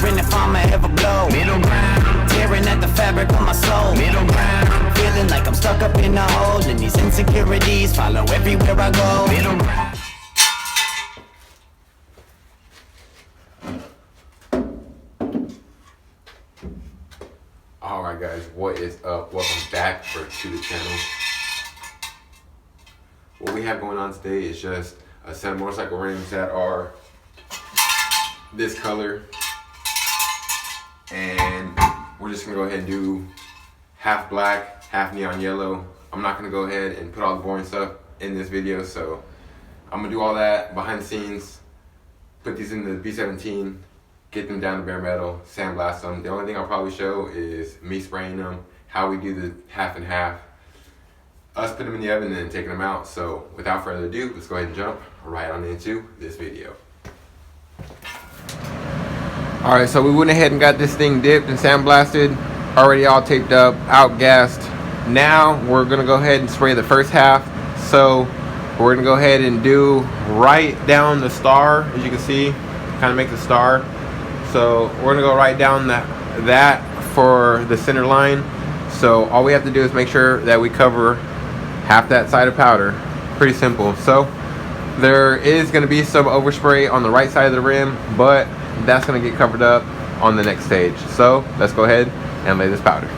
wondering if I'ma ever blow. Middle ground, tearing at the fabric of my soul. Middle ground, feeling like I'm stuck up in a hole, and these insecurities follow everywhere I go. Middle ground. Alright guys, what is up? Welcome back to the channel. What we have going on today is just a set of motorcycle rims that are this color, and we're just gonna go ahead and do half black, half neon yellow. I'm not gonna go ahead and put all the boring stuff in this video, so I'm gonna do all that behind the scenes, put these in the B17, get them down to bare metal, sandblast them. The only thing I'll probably show is me spraying them, how we do the half and half, us putting them in the oven and then taking them out. So without further ado, let's go ahead and jump right on into this video. Alright, so we went ahead and got this thing dipped and sandblasted, already all taped up, outgassed. Now we're gonna go ahead and spray the first half. So we're gonna go ahead and do right down the star, as you can see, kind of make the star. So we're gonna go right down that for the center line. So all we have to do is make sure that we cover half that side of powder. Pretty simple. So there is gonna be some overspray on the right side of the rim, but that's gonna get covered up on the next stage. So let's go ahead and lay this powder.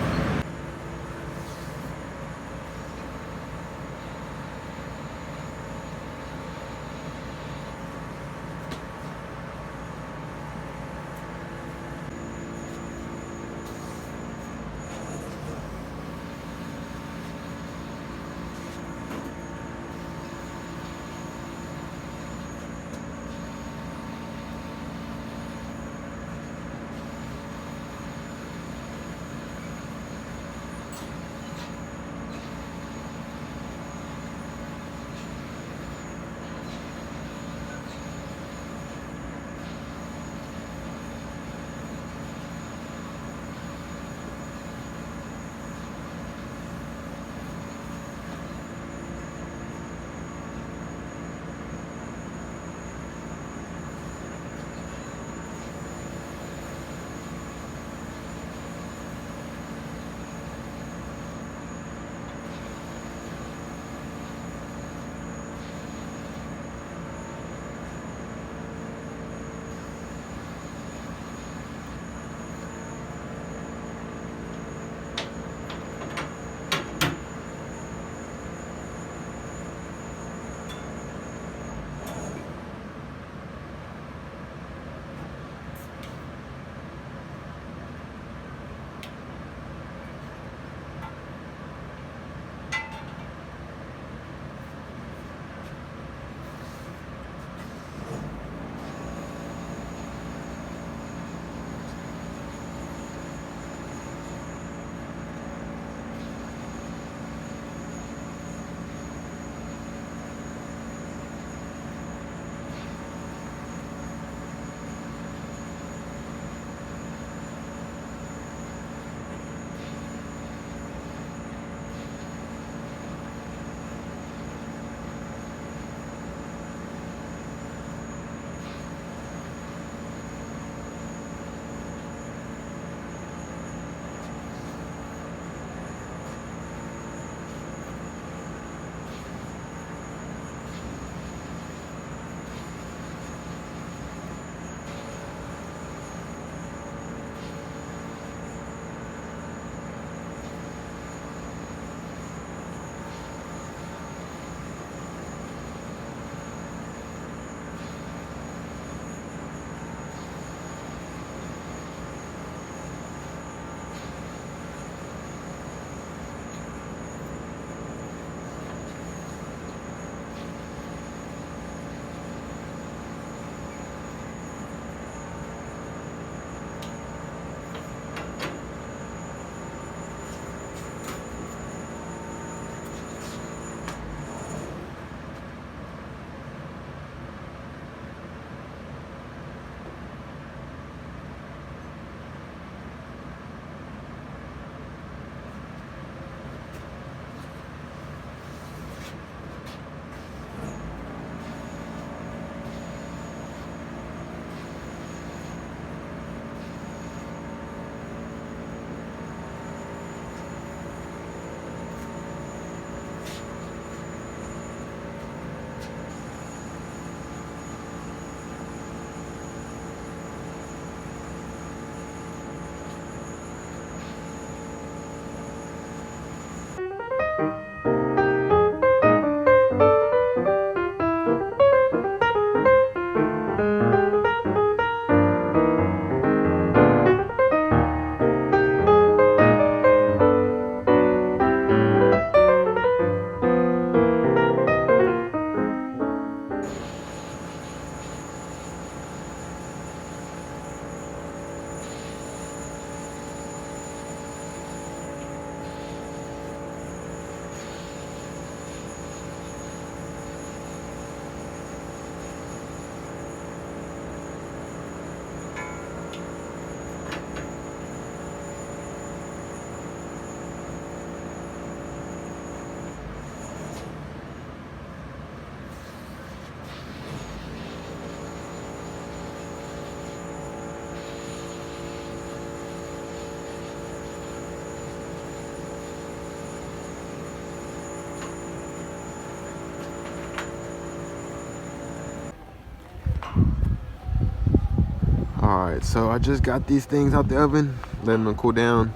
Alright, so I just got these things out the oven, letting them cool down.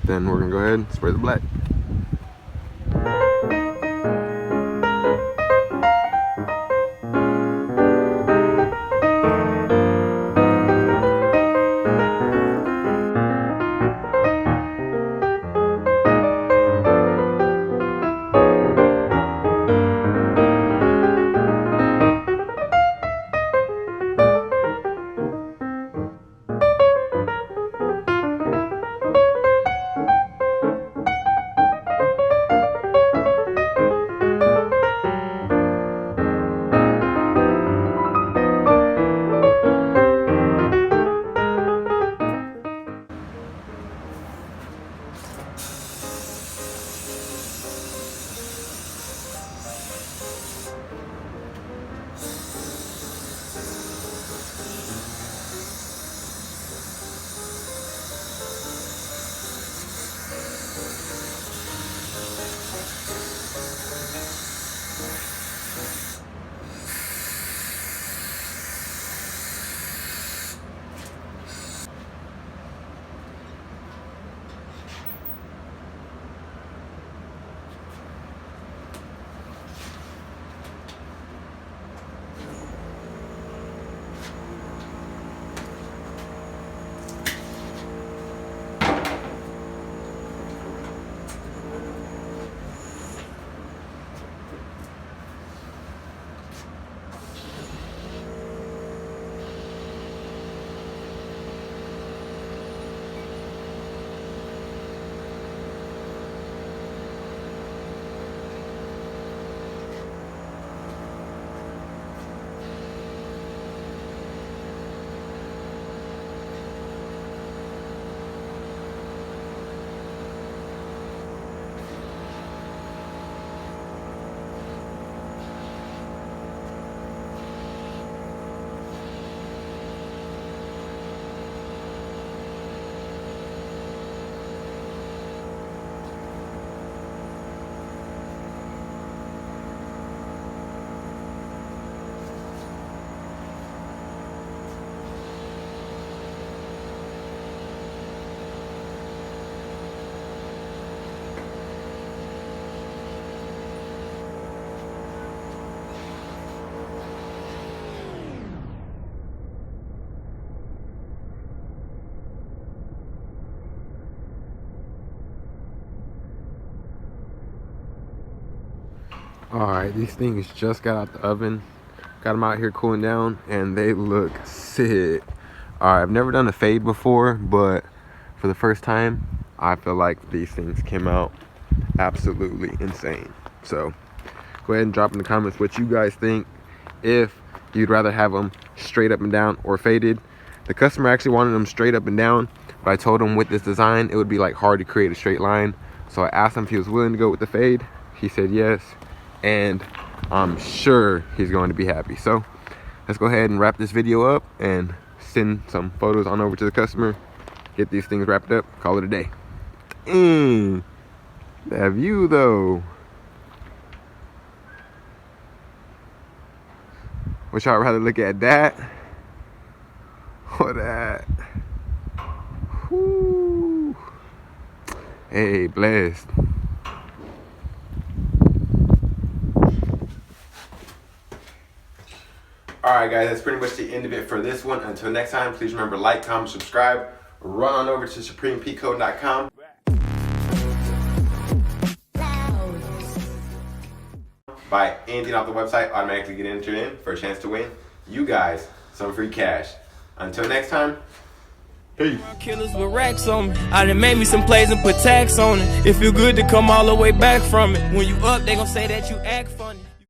Then we're gonna go ahead and spray the black. Alright, these things just got out the oven. Got them out here cooling down and they look sick. Alright, I've never done a fade before, but for the first time, I feel like these things came out absolutely insane. So, go ahead and drop in the comments what you guys think. If you'd rather have them straight up and down or faded. The customer actually wanted them straight up and down, but I told him with this design, it would be like hard to create a straight line. So I asked him if he was willing to go with the fade. He said yes. And I'm sure he's going to be happy. So let's go ahead and wrap this video up and send some photos on over to the customer, get these things wrapped up, call it a day. That view though. Would y'all rather look at that or that? Whoo. Hey, blessed. Alright guys, that's pretty much the end of it for this one. Until next time, please remember, like, comment, subscribe. Run on over to SupremePeatCode.com. Buy anything off the website, automatically get entered in for a chance to win you guys some free cash. Until next time, peace. Killers with racks on me. I done made me some plays and put tax on it. It feel good to come all the way back from it. When you up, they gon' say that you act funny.